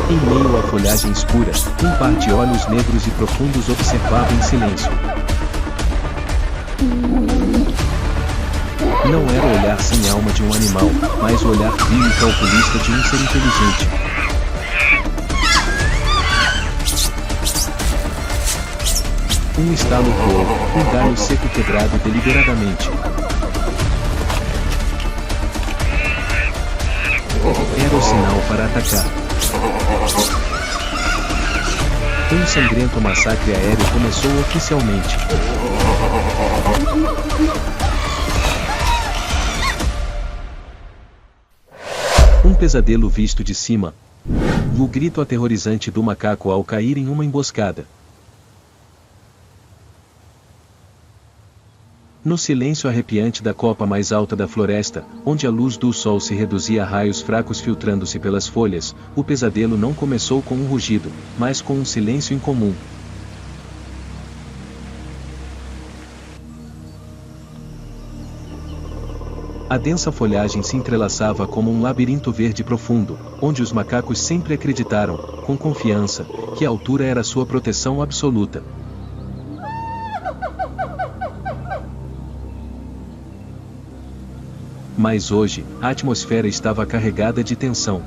Em meio à folhagem escura, um par de olhos negros e profundos observava em silêncio. Não era o olhar sem alma de um animal, mas o olhar frio e calculista de um ser inteligente. Um estalo voou, um galho seco quebrado deliberadamente. Era o sinal para atacar. Um sangrento massacre aéreo começou oficialmente. Um pesadelo visto de cima. O grito aterrorizante do macaco ao cair em uma emboscada. No silêncio arrepiante da copa mais alta da floresta, onde a luz do sol se reduzia a raios fracos filtrando-se pelas folhas, o pesadelo não começou com um rugido, mas com um silêncio incomum. A densa folhagem se entrelaçava como um labirinto verde profundo, onde os macacos sempre acreditaram, com confiança, que a altura era sua proteção absoluta. Mas hoje, a atmosfera estava carregada de tensão.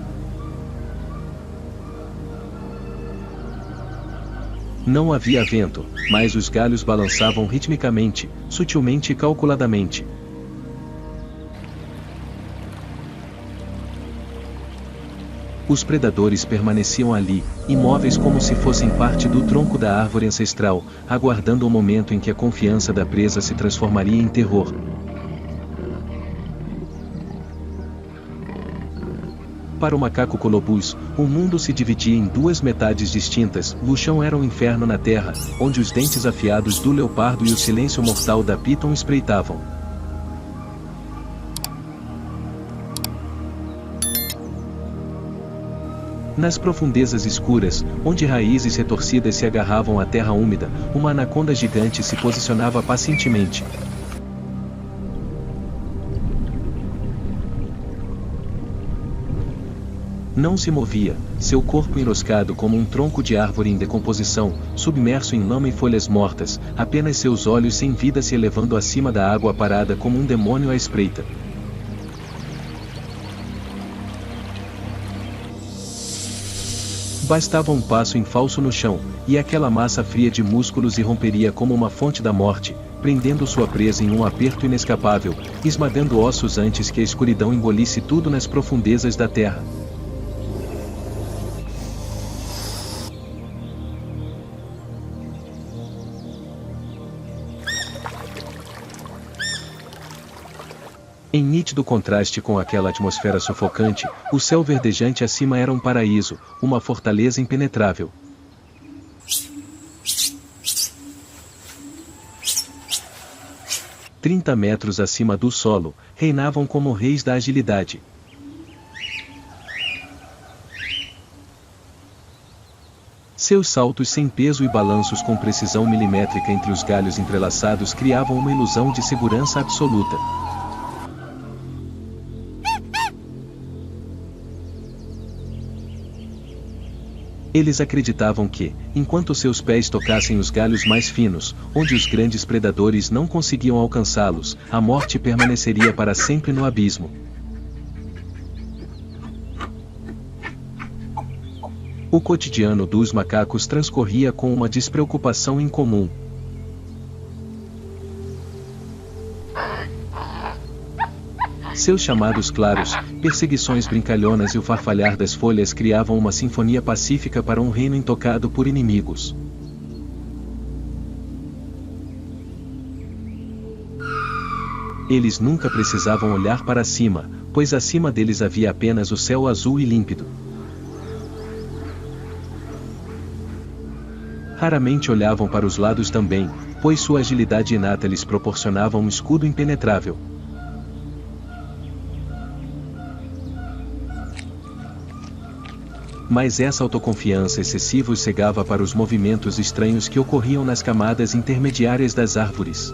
Não havia vento, mas os galhos balançavam ritmicamente, sutilmente e calculadamente. Os predadores permaneciam ali, imóveis como se fossem parte do tronco da árvore ancestral, aguardando o momento em que a confiança da presa se transformaria em terror. Para o macaco colobus, o mundo se dividia em duas metades distintas. O chão era um inferno na terra, onde os dentes afiados do leopardo e o silêncio mortal da piton espreitavam. Nas profundezas escuras, onde raízes retorcidas se agarravam à terra úmida, uma anaconda gigante se posicionava pacientemente. Não se movia, seu corpo enroscado como um tronco de árvore em decomposição, submerso em lama e folhas mortas, apenas seus olhos sem vida se elevando acima da água parada como um demônio à espreita. Bastava um passo em falso no chão, e aquela massa fria de músculos irromperia como uma fonte da morte, prendendo sua presa em um aperto inescapável, esmagando ossos antes que a escuridão engolisse tudo nas profundezas da terra. Em nítido contraste com aquela atmosfera sufocante, o céu verdejante acima era um paraíso, uma fortaleza impenetrável. "30 metros acima do solo, reinavam como reis da agilidade. Seus saltos sem peso e balanços com precisão milimétrica entre os galhos entrelaçados criavam uma ilusão de segurança absoluta. Eles acreditavam que, enquanto seus pés tocassem os galhos mais finos, onde os grandes predadores não conseguiam alcançá-los, a morte permaneceria para sempre no abismo. O cotidiano dos macacos transcorria com uma despreocupação incomum. Seus chamados claros, perseguições brincalhonas e o farfalhar das folhas criavam uma sinfonia pacífica para um reino intocado por inimigos. Eles nunca precisavam olhar para cima, pois acima deles havia apenas o céu azul e límpido. Raramente olhavam para os lados também, pois sua agilidade inata lhes proporcionava um escudo impenetrável. Mas essa autoconfiança excessiva os cegava para os movimentos estranhos que ocorriam nas camadas intermediárias das árvores.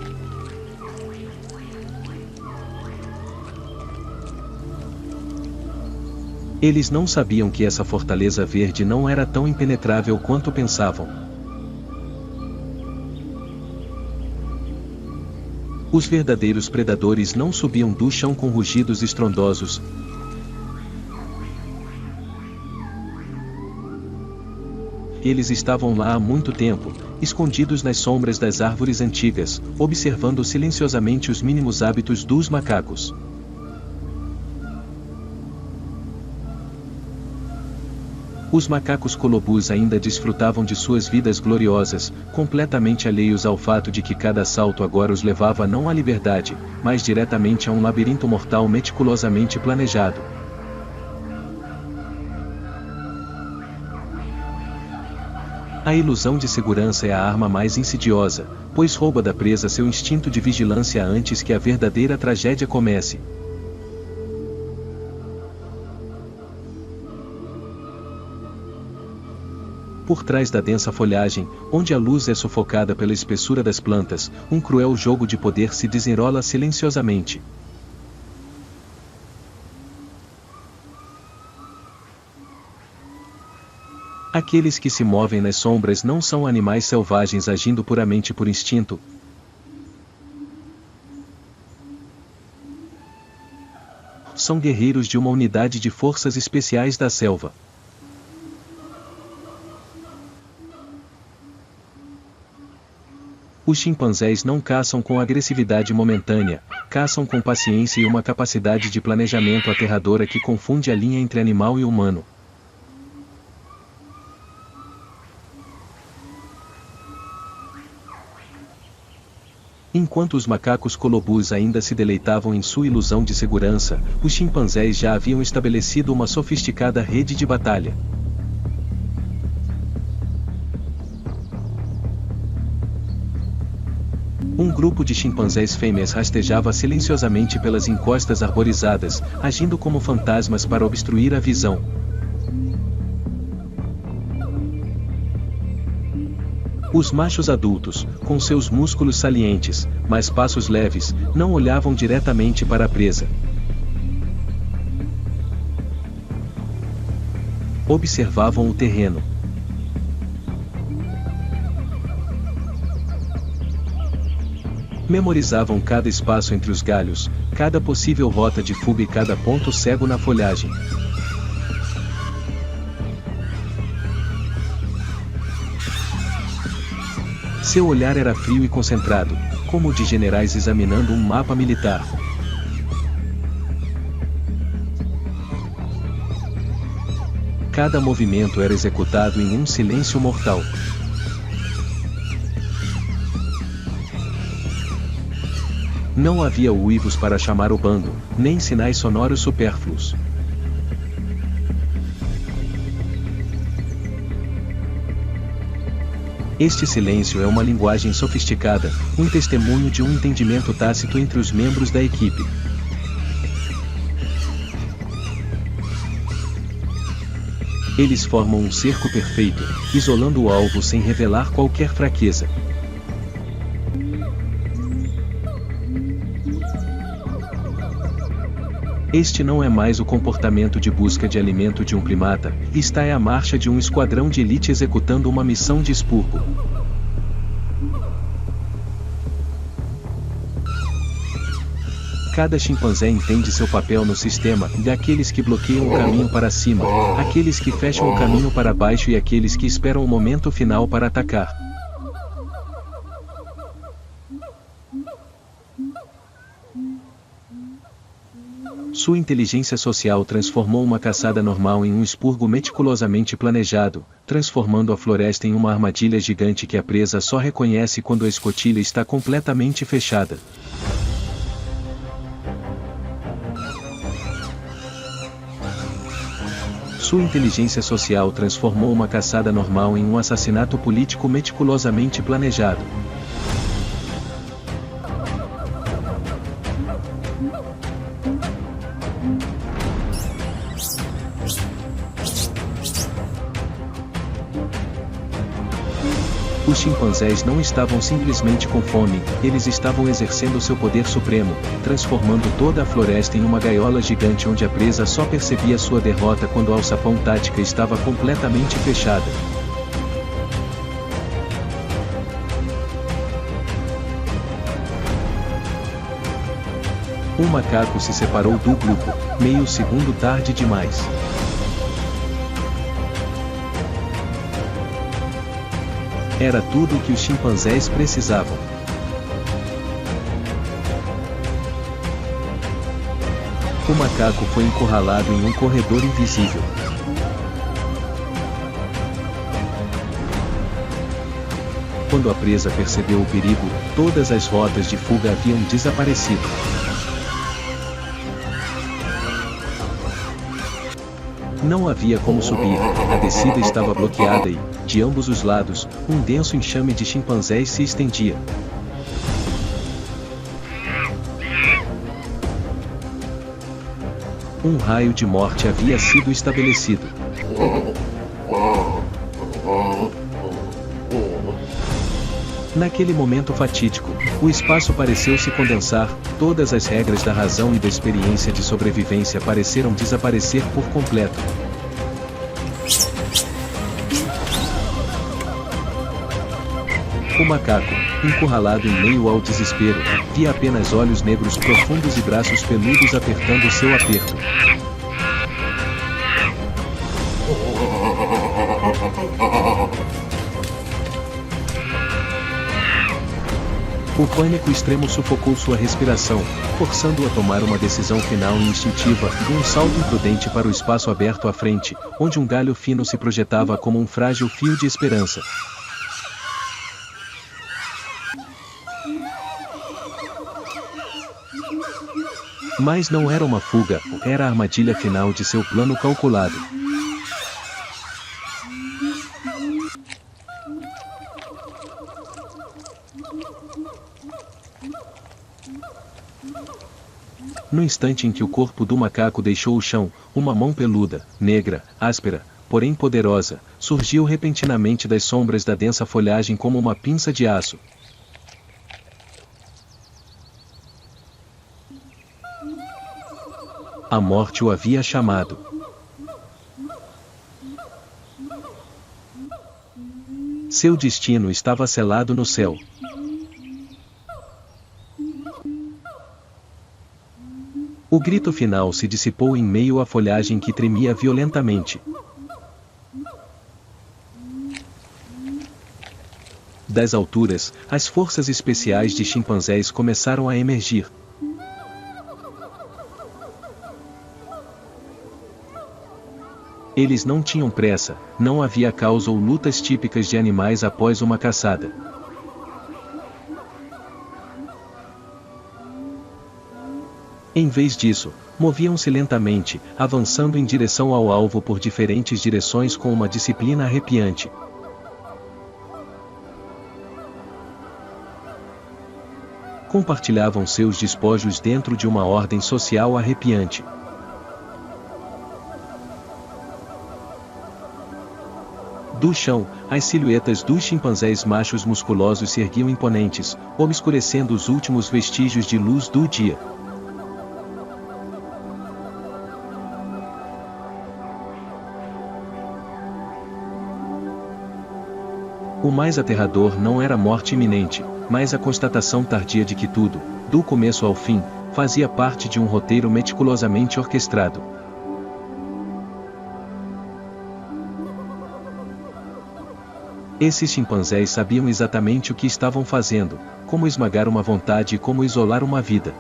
Eles não sabiam que essa fortaleza verde não era tão impenetrável quanto pensavam. Os verdadeiros predadores não subiam do chão com rugidos estrondosos. Eles estavam lá há muito tempo, escondidos nas sombras das árvores antigas, observando silenciosamente os mínimos hábitos dos macacos. Os macacos colobus ainda desfrutavam de suas vidas gloriosas, completamente alheios ao fato de que cada assalto agora os levava não à liberdade, mas diretamente a um labirinto mortal meticulosamente planejado. A ilusão de segurança é a arma mais insidiosa, pois rouba da presa seu instinto de vigilância antes que a verdadeira tragédia comece. Por trás da densa folhagem, onde a luz é sufocada pela espessura das plantas, um cruel jogo de poder se desenrola silenciosamente. Aqueles que se movem nas sombras não são animais selvagens agindo puramente por instinto. São guerreiros de uma unidade de forças especiais da selva. Os chimpanzés não caçam com agressividade momentânea, caçam com paciência e uma capacidade de planejamento aterradora que confunde a linha entre animal e humano. Enquanto os macacos colobus ainda se deleitavam em sua ilusão de segurança, os chimpanzés já haviam estabelecido uma sofisticada rede de batalha. Um grupo de chimpanzés fêmeas rastejava silenciosamente pelas encostas arborizadas, agindo como fantasmas para obstruir a visão. Os machos adultos, com seus músculos salientes, mas passos leves, não olhavam diretamente para a presa. Observavam o terreno. Memorizavam cada espaço entre os galhos, cada possível rota de fuga e cada ponto cego na folhagem. Seu olhar era frio e concentrado, como o de generais examinando um mapa militar. Cada movimento era executado em um silêncio mortal. Não havia uivos para chamar o bando, nem sinais sonoros supérfluos. Este silêncio é uma linguagem sofisticada, um testemunho de um entendimento tácito entre os membros da equipe. Eles formam um cerco perfeito, isolando o alvo sem revelar qualquer fraqueza. Este não é mais o comportamento de busca de alimento de um primata, esta é a marcha de um esquadrão de elite executando uma missão de expurgo. Cada chimpanzé entende seu papel no sistema, daqueles que bloqueiam o caminho para cima, aqueles que fecham o caminho para baixo e aqueles que esperam o momento final para atacar. Sua inteligência social transformou uma caçada normal em um expurgo meticulosamente planejado, transformando a floresta em uma armadilha gigante que a presa só reconhece quando a escotilha está completamente fechada. Sua inteligência social transformou uma caçada normal em um assassinato político meticulosamente planejado. Os chimpanzés não estavam simplesmente com fome, eles estavam exercendo seu poder supremo, transformando toda a floresta em uma gaiola gigante onde a presa só percebia sua derrota quando a alçapão tática estava completamente fechada. Um macaco se separou do grupo, meio segundo tarde demais. Era tudo o que os chimpanzés precisavam. O macaco foi encurralado em um corredor invisível. Quando a presa percebeu o perigo, todas as rotas de fuga haviam desaparecido. Não havia como subir, a descida estava bloqueada e, de ambos os lados, um denso enxame de chimpanzés se estendia. Um raio de morte havia sido estabelecido. Naquele momento fatídico, o espaço pareceu se condensar, todas as regras da razão e da experiência de sobrevivência pareceram desaparecer por completo. O macaco, encurralado em meio ao desespero, via apenas olhos negros profundos e braços peludos apertando seu aperto. O pânico extremo sufocou sua respiração, forçando-o a tomar uma decisão final e instintiva, um salto imprudente para o espaço aberto à frente, onde um galho fino se projetava como um frágil fio de esperança. Mas não era uma fuga, era a armadilha final de seu plano calculado. No instante em que o corpo do macaco deixou o chão, uma mão peluda, negra, áspera, porém poderosa, surgiu repentinamente das sombras da densa folhagem como uma pinça de aço. A morte o havia chamado. Seu destino estava selado no céu. O grito final se dissipou em meio à folhagem que tremia violentamente. Das alturas, as forças especiais de chimpanzés começaram a emergir. Eles não tinham pressa, não havia caos ou lutas típicas de animais após uma caçada. Em vez disso, moviam-se lentamente, avançando em direção ao alvo por diferentes direções com uma disciplina arrepiante. Compartilhavam seus despojos dentro de uma ordem social arrepiante. Do chão, as silhuetas dos chimpanzés machos musculosos se erguiam imponentes, obscurecendo os últimos vestígios de luz do dia. O mais aterrador não era a morte iminente, mas a constatação tardia de que tudo, do começo ao fim, fazia parte de um roteiro meticulosamente orquestrado. Esses chimpanzés sabiam exatamente o que estavam fazendo, como esmagar uma vontade e como isolar uma vida.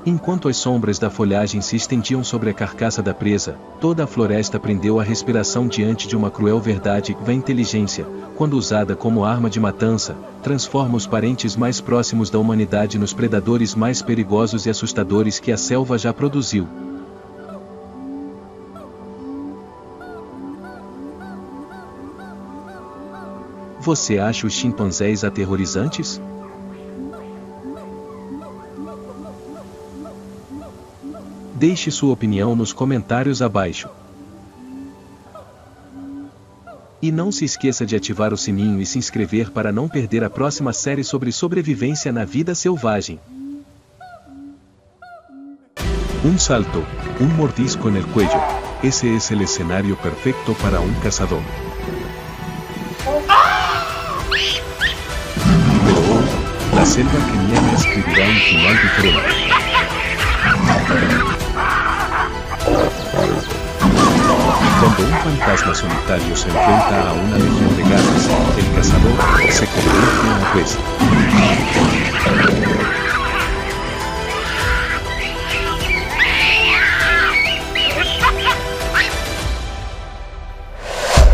Enquanto as sombras da folhagem se estendiam sobre a carcaça da presa, toda a floresta prendeu a respiração diante de uma cruel verdade: a inteligência, quando usada como arma de matança, transforma os parentes mais próximos da humanidade nos predadores mais perigosos e assustadores que a selva já produziu. Você acha os chimpanzés aterrorizantes? Deixe sua opinião nos comentários abaixo. E não se esqueça de ativar o sininho e se inscrever para não perder a próxima série sobre sobrevivência na vida selvagem. Un salto, un mordisco en el cuello. Ese es el escenario perfecto para un cazador. Pero hoy, la selva keniana escribirá un final diferente. Cuando un fantasma solitario se enfrenta a una legión de gatos, el cazador se convierte en la presa.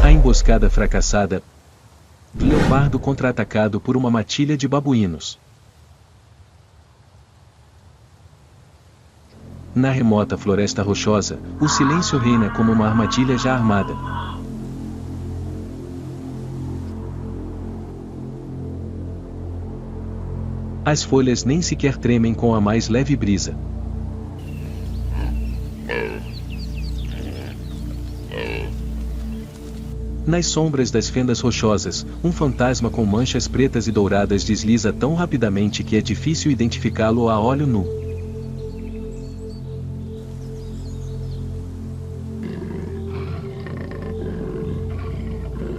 A emboscada fracassada. Leopardo contra-atacado por uma matilha de babuínos. Na remota floresta rochosa, o silêncio reina como uma armadilha já armada. As folhas nem sequer tremem com a mais leve brisa. Nas sombras das fendas rochosas, um fantasma com manchas pretas e douradas desliza tão rapidamente que é difícil identificá-lo a olho nu.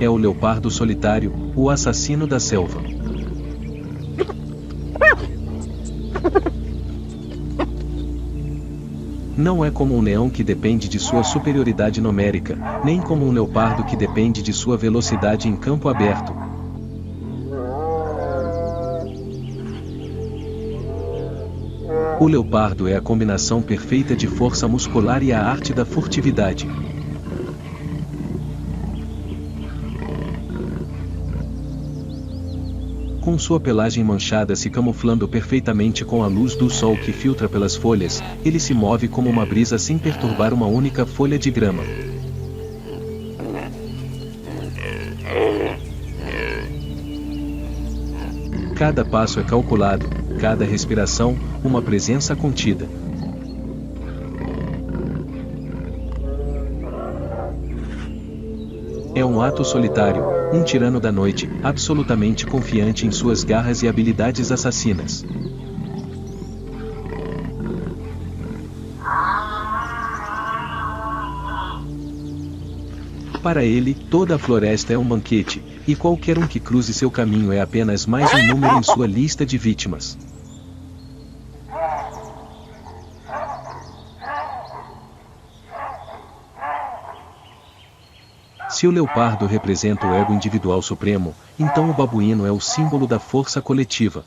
É o leopardo solitário, o assassino da selva. Não é como um leão que depende de sua superioridade numérica, nem como um leopardo que depende de sua velocidade em campo aberto. O leopardo é a combinação perfeita de força muscular e a arte da furtividade. Com sua pelagem manchada se camuflando perfeitamente com a luz do sol que filtra pelas folhas, ele se move como uma brisa sem perturbar uma única folha de grama. Cada passo é calculado, cada respiração, uma presença contida. É um ato solitário, um tirano da noite, absolutamente confiante em suas garras e habilidades assassinas. Para ele, toda a floresta é um banquete, e qualquer um que cruze seu caminho é apenas mais um número em sua lista de vítimas. Se o leopardo representa o ego individual supremo, então o babuíno é o símbolo da força coletiva.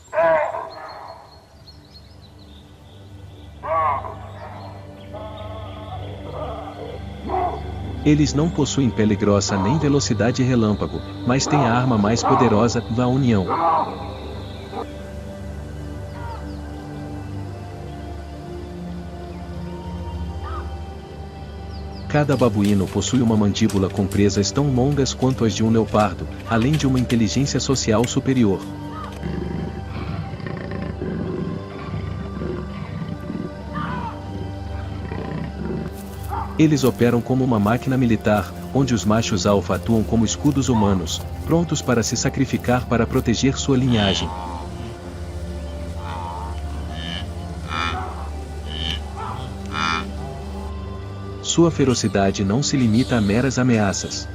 Eles não possuem pele grossa nem velocidade relâmpago, mas têm a arma mais poderosa, a união. Cada babuíno possui uma mandíbula com presas tão longas quanto as de um leopardo, além de uma inteligência social superior. Eles operam como uma máquina militar, onde os machos alfa atuam como escudos humanos, prontos para se sacrificar para proteger sua linhagem. Sua ferocidade não se limita a meras ameaças.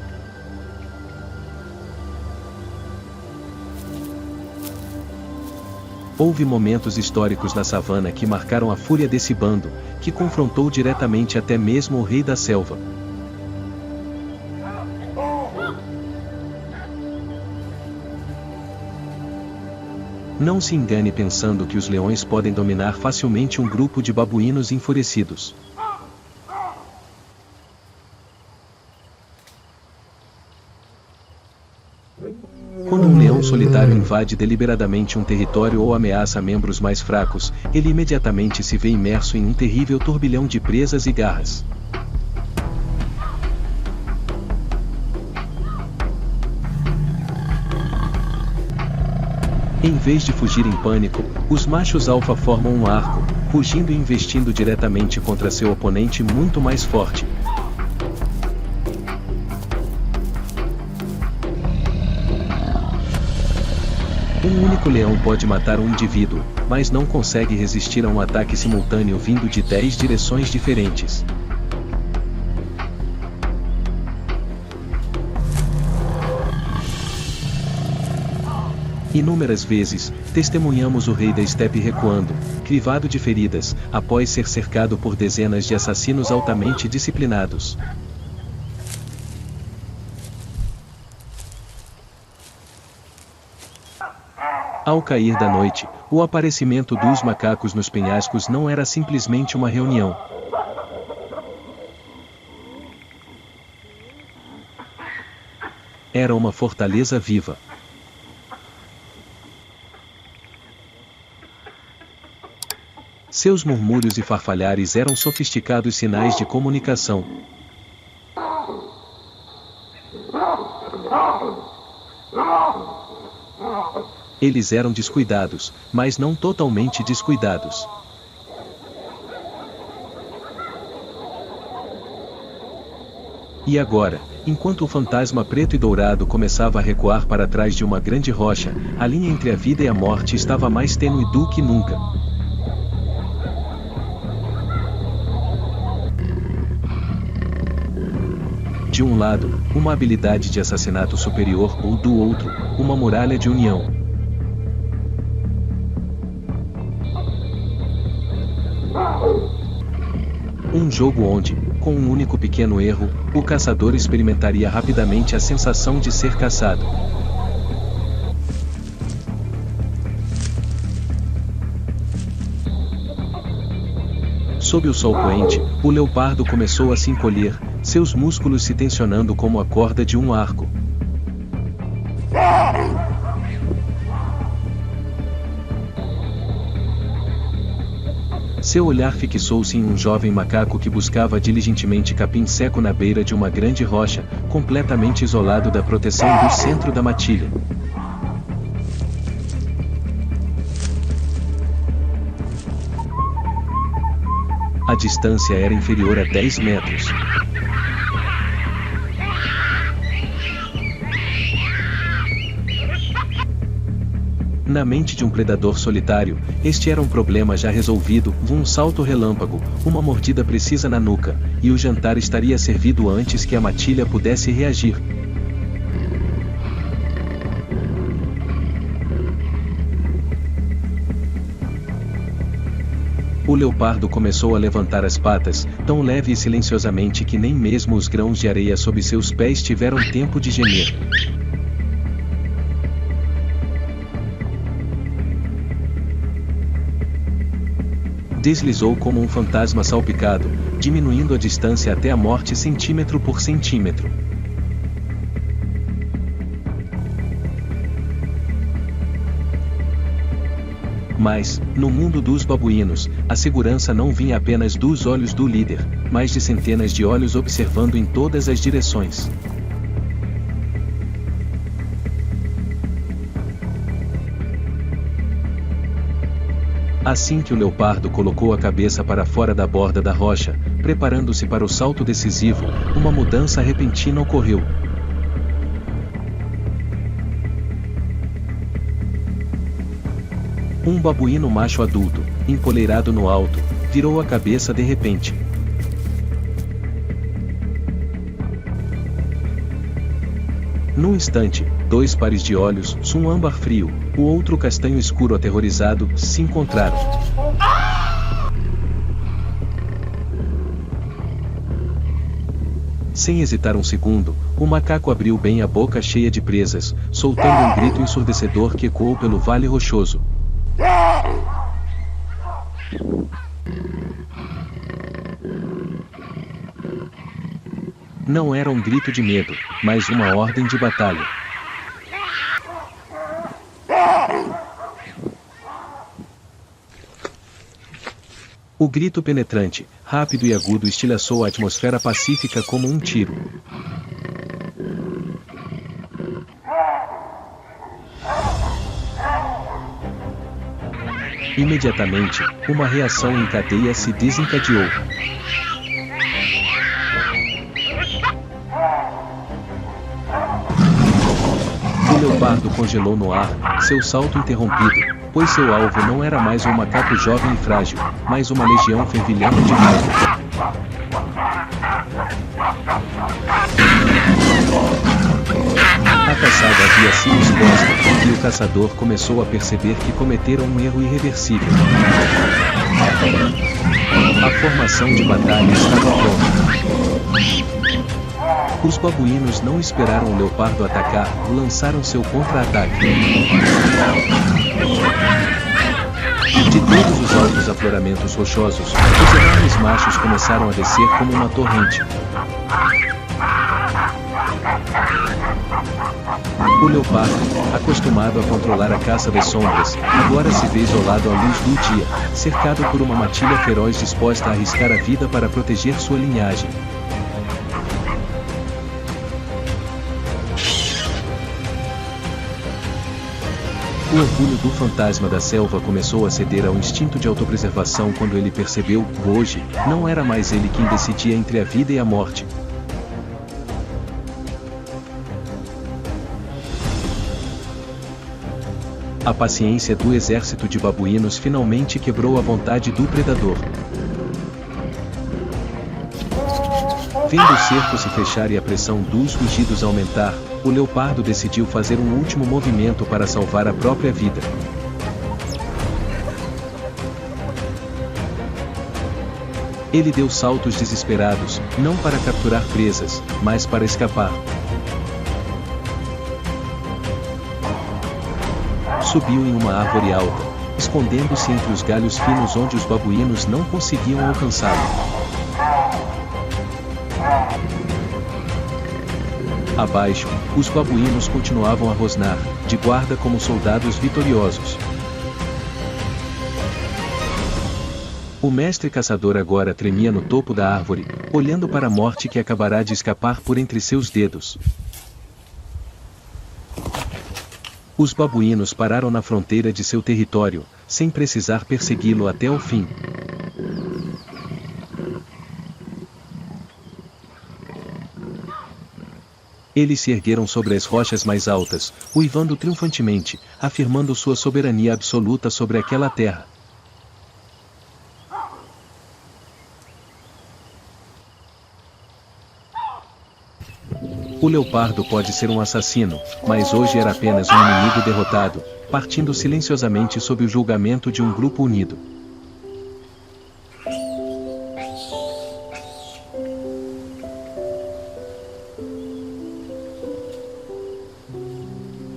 Houve momentos históricos na savana que marcaram a fúria desse bando, que confrontou diretamente até mesmo o rei da selva. Não se engane pensando que os leões podem dominar facilmente um grupo de babuínos enfurecidos. Quando um leão solitário invade deliberadamente um território ou ameaça membros mais fracos, ele imediatamente se vê imerso em um terrível turbilhão de presas e garras. Em vez de fugir em pânico, os machos alfa formam um arco, rugindo e investindo diretamente contra seu oponente muito mais forte. Um único leão pode matar um indivíduo, mas não consegue resistir a um ataque simultâneo vindo de 10 direções diferentes. Inúmeras vezes, testemunhamos o rei da estepe recuando, crivado de feridas, após ser cercado por dezenas de assassinos altamente disciplinados. Ao cair da noite, o aparecimento dos macacos nos penhascos não era simplesmente uma reunião. Era uma fortaleza viva. Seus murmúrios e farfalhares eram sofisticados sinais de comunicação. Eles eram descuidados, mas não totalmente descuidados. E agora, enquanto o fantasma preto e dourado começava a recuar para trás de uma grande rocha, a linha entre a vida e a morte estava mais tênue do que nunca. De um lado, uma habilidade de assassinato superior ou do outro, uma muralha de união. Um jogo onde, com um único pequeno erro, o caçador experimentaria rapidamente a sensação de ser caçado. Sob o sol poente, o leopardo começou a se encolher, seus músculos se tensionando como a corda de um arco. Seu olhar fixou-se em um jovem macaco que buscava diligentemente capim seco na beira de uma grande rocha, completamente isolado da proteção do centro da matilha. A distância era inferior a 10 metros. Na mente de um predador solitário, este era um problema já resolvido, um salto relâmpago, uma mordida precisa na nuca, e o jantar estaria servido antes que a matilha pudesse reagir. O leopardo começou a levantar as patas, tão leve e silenciosamente que nem mesmo os grãos de areia sob seus pés tiveram tempo de gemer. Deslizou como um fantasma salpicado, diminuindo a distância até a morte centímetro por centímetro. Mas, no mundo dos babuínos, a segurança não vinha apenas dos olhos do líder, mas de centenas de olhos observando em todas as direções. Assim que o leopardo colocou a cabeça para fora da borda da rocha, preparando-se para o salto decisivo, uma mudança repentina ocorreu. Um babuíno macho adulto, empoleirado no alto, virou a cabeça de repente. Num instante, dois pares de olhos, um âmbar frio, o outro castanho escuro aterrorizado, se encontraram. Sem hesitar um segundo, o macaco abriu bem a boca cheia de presas, soltando um grito ensurdecedor que ecoou pelo vale rochoso. Não era um grito de medo, mas uma ordem de batalha. O grito penetrante, rápido e agudo estilhaçou a atmosfera pacífica como um tiro. Imediatamente, uma reação em cadeia se desencadeou. O leopardo congelou no ar, seu salto interrompido, pois seu alvo não era mais um macaco jovem e frágil, mas uma legião fervilhando de raiva. A caçada havia sido exposta, e o caçador começou a perceber que cometeram um erro irreversível. A formação de batalha estava pronta. Os babuínos não esperaram o leopardo atacar, lançaram seu contra-ataque. De todos os altos afloramentos rochosos, os enormes machos começaram a descer como uma torrente. O leopardo, acostumado a controlar a caça das sombras, agora se vê isolado à luz do dia, cercado por uma matilha feroz disposta a arriscar a vida para proteger sua linhagem. O orgulho do fantasma da selva começou a ceder ao instinto de autopreservação quando ele percebeu que hoje, não era mais ele quem decidia entre a vida e a morte. A paciência do exército de babuínos finalmente quebrou a vontade do predador. Vendo o cerco se fechar e a pressão dos rugidos aumentar, o leopardo decidiu fazer um último movimento para salvar a própria vida. Ele deu saltos desesperados, não para capturar presas, mas para escapar. Subiu em uma árvore alta, escondendo-se entre os galhos finos onde os babuínos não conseguiam alcançá-lo. Abaixo, os babuínos continuavam a rosnar, de guarda como soldados vitoriosos. O mestre caçador agora tremia no topo da árvore, olhando para a morte que acabará de escapar por entre seus dedos. Os babuínos pararam na fronteira de seu território, sem precisar persegui-lo até o fim. Eles se ergueram sobre as rochas mais altas, uivando triunfantemente, afirmando sua soberania absoluta sobre aquela terra. O leopardo pode ser um assassino, mas hoje era apenas um inimigo derrotado, partindo silenciosamente sob o julgamento de um grupo unido.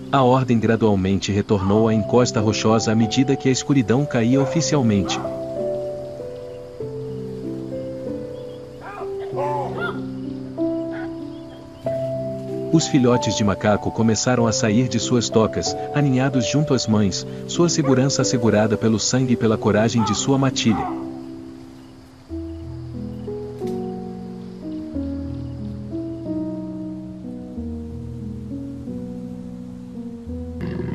A ordem gradualmente retornou à encosta rochosa à medida que a escuridão caía oficialmente. Os filhotes de macaco começaram a sair de suas tocas, aninhados junto às mães, sua segurança assegurada pelo sangue e pela coragem de sua matilha.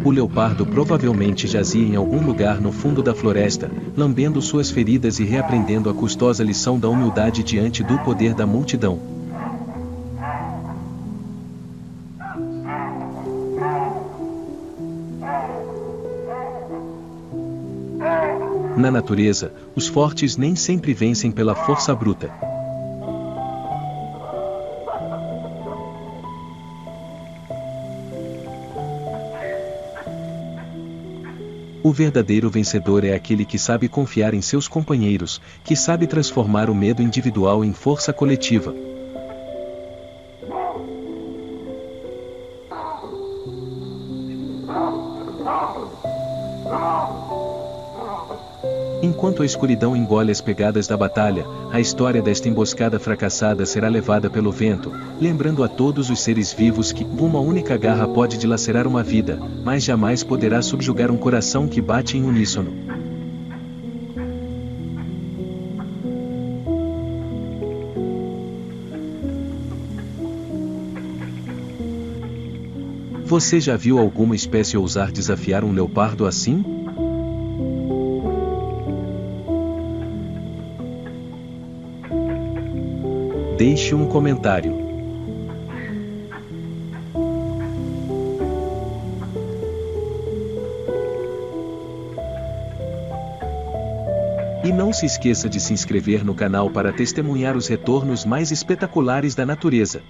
O leopardo provavelmente jazia em algum lugar no fundo da floresta, lambendo suas feridas e reaprendendo a custosa lição da humildade diante do poder da multidão. Na natureza, os fortes nem sempre vencem pela força bruta. O verdadeiro vencedor é aquele que sabe confiar em seus companheiros, que sabe transformar o medo individual em força coletiva. Enquanto a escuridão engole as pegadas da batalha, a história desta emboscada fracassada será levada pelo vento, lembrando a todos os seres vivos que uma única garra pode dilacerar uma vida, mas jamais poderá subjugar um coração que bate em uníssono. Você já viu alguma espécie ousar desafiar um leopardo assim? Deixe um comentário. E não se esqueça de se inscrever no canal para testemunhar os retornos mais espetaculares da natureza.